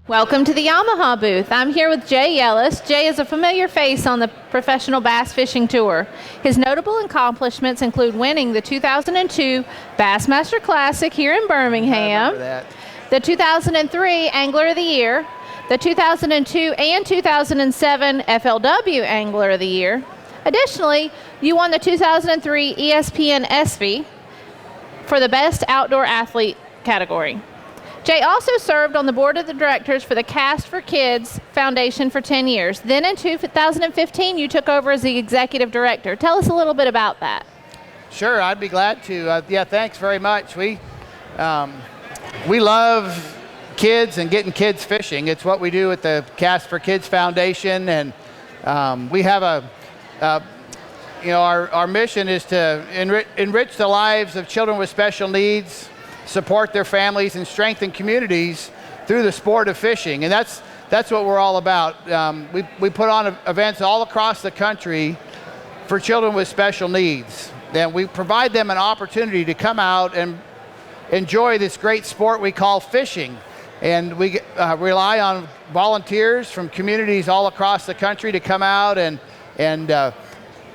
Welcome to the Yamaha booth. I'm here with Jay Yelas. Jay is a familiar face on the professional bass fishing tour. His notable accomplishments include winning the 2002 Bassmaster Classic here in Birmingham, the 2003 Angler of the Year, the 2002 and 2007 FLW Angler of the Year. Additionally, you won the 2003 ESPN ESPY for the Best Outdoor Athlete category. Jay also served on the board of the directors for the Cast for Kids Foundation for 10 years. Then in 2015, you took over as the executive director. Tell us a little bit about that. Sure, I'd be glad to. Yeah, thanks very much. We love kids and getting kids fishing. It's what we do at the Cast for Kids Foundation, and we have our mission is to enrich the lives of children with special needs, support their families, and strengthen communities through the sport of fishing. And that's what we're all about. We put on events all across the country for children with special needs. And we provide them an opportunity to come out and enjoy this great sport we call fishing. And we rely on volunteers from communities all across the country to come out and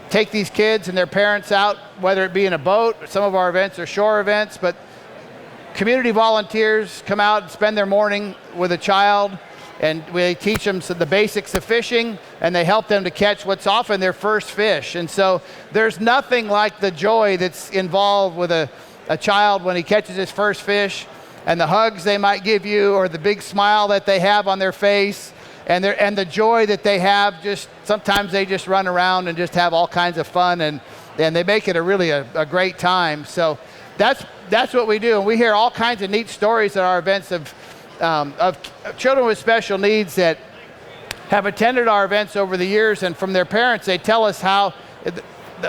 take these kids and their parents out, whether it be in a boat. Some of our events are shore events, but community volunteers come out and spend their morning with a child, and we teach them the basics of fishing, and they help them to catch what's often their first fish. And so there's nothing like the joy that's involved with a child when he catches his first fish, and the hugs they might give you, or the big smile that they have on their face, and the joy that they have. Just sometimes they just run around and just have all kinds of fun, and they make it a great time. So that's what we do, and we hear all kinds of neat stories at our events of children with special needs that have attended our events over the years, and from their parents, they tell us how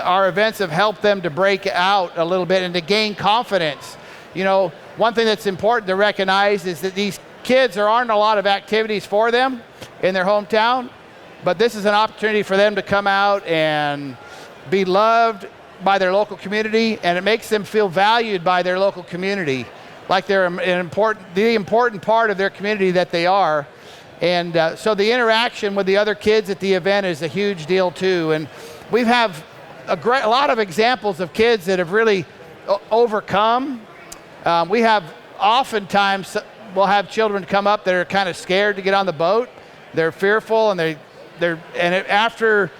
our events have helped them to break out a little bit and to gain confidence. You know, one thing that's important to recognize is that these kids, there aren't a lot of activities for them in their hometown, but this is an opportunity for them to come out and be loved by their local community, and it makes them feel valued by their local community, like they're the important part of their community that they are. And so the interaction with the other kids at the event is a huge deal too. And we have a lot of examples of kids that have really overcome. We have oftentimes, we'll have children come up that are kind of scared to get on the boat. They're fearful, and after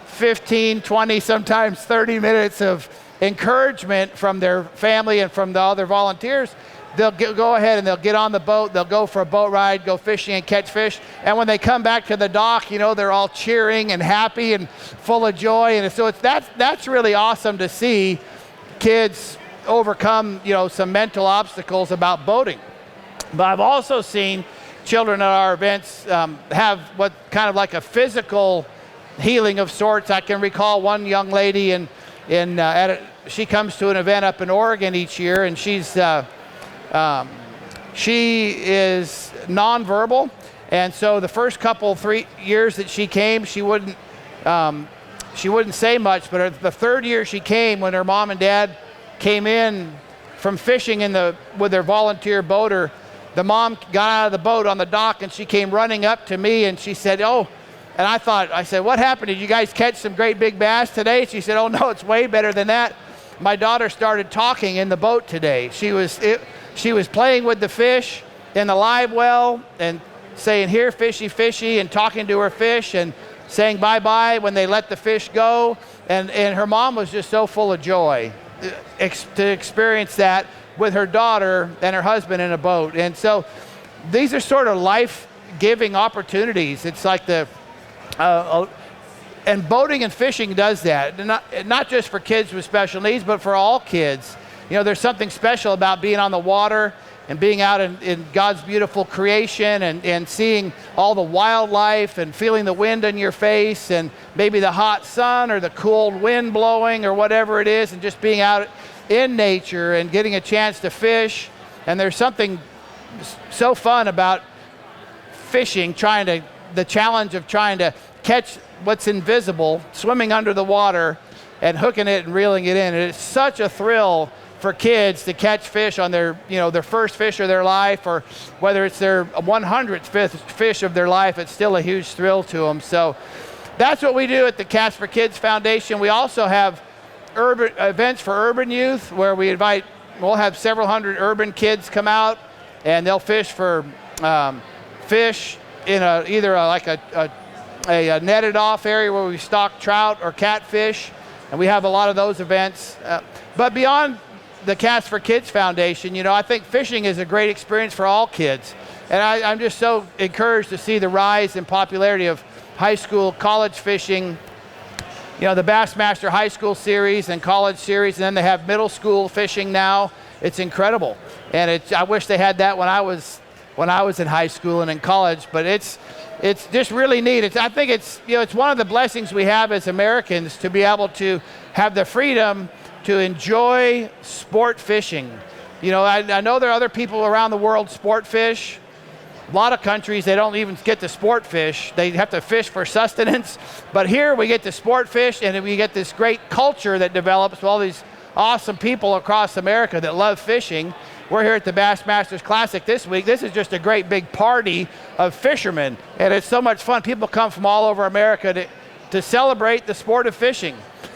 15, 20, sometimes 30 minutes of encouragement from their family and from the other volunteers, they'll go ahead and they'll get on the boat, they'll go for a boat ride, go fishing and catch fish. And when they come back to the dock, you know, they're all cheering and happy and full of joy. And so that's really awesome to see kids overcome, you know, some mental obstacles about boating. But I've also seen children at our events have what kind of like a physical healing of sorts. I can recall one young lady she comes to an event up in Oregon each year, and she is nonverbal, and so the first 3 years that she came, she wouldn't say much. But the third year she came, when her mom and dad came in from fishing with their volunteer boater, the mom got out of the boat on the dock, and she came running up to me, and she said, "Oh," and I said, "What happened? Did you guys catch some great big bass today?" She said, "Oh no, it's way better than that. My daughter started talking in the boat today. She was playing with the fish in the live well and saying, 'Here, fishy, fishy,' and talking to her fish and saying bye-bye when they let the fish go." And her mom was just so full of joy to experience that with her daughter and her husband in a boat. And so these are sort of life-giving opportunities. It's like and boating and fishing does that. Not just for kids with special needs, but for all kids. You know, there's something special about being on the water and being out in God's beautiful creation and seeing all the wildlife and feeling the wind in your face and maybe the hot sun or the cool wind blowing or whatever it is, and just being out in nature and getting a chance to fish. And there's something so fun about fishing, the challenge of trying to catch what's invisible, swimming under the water and hooking it and reeling it in. And it's such a thrill for kids to catch fish on their, their first fish of their life, or whether it's their 100th fish of their life, it's still a huge thrill to them. So that's what we do at the Cats for Kids Foundation. We also have urban events for urban youth where we'll have several hundred urban kids come out, and they'll fish for fish in either a netted off area where we stock trout or catfish, and we have a lot of those events. But beyond the Cats for Kids Foundation, I think fishing is a great experience for all kids. And I'm just so encouraged to see the rise in popularity of high school, college fishing, the Bassmaster High School Series and College Series, and then they have middle school fishing now. It's incredible. And I wish they had that when I was in high school and in college, but it's just really neat. I think it's one of the blessings we have as Americans to be able to have the freedom to enjoy sport fishing. I know there are other people around the world sport fish. A lot of countries, they don't even get to sport fish. They have to fish for sustenance. But here we get to sport fish, and we get this great culture that develops with all these awesome people across America that love fishing. We're here at the Bassmasters Classic this week. This is just a great big party of fishermen, and it's so much fun. People come from all over America to celebrate the sport of fishing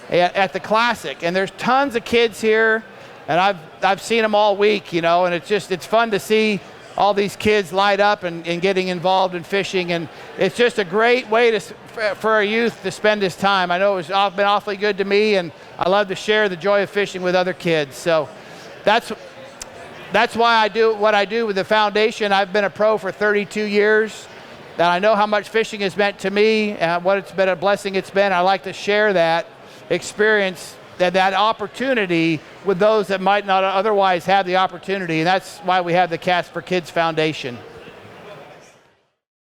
at the Classic. And there's tons of kids here, and I've seen them all week, and it's fun to see all these kids light up and getting involved in fishing. And it's just a great way for our youth to spend this time. I know it's been awfully good to me, and I love to share the joy of fishing with other kids. So that's why I do what I do with the foundation. I've been a pro for 32 years, and I know how much fishing has meant to me and what it's been a blessing it's been. I like to share that experience, that opportunity with those that might not otherwise have the opportunity, and that's why we have the Cats for Kids Foundation.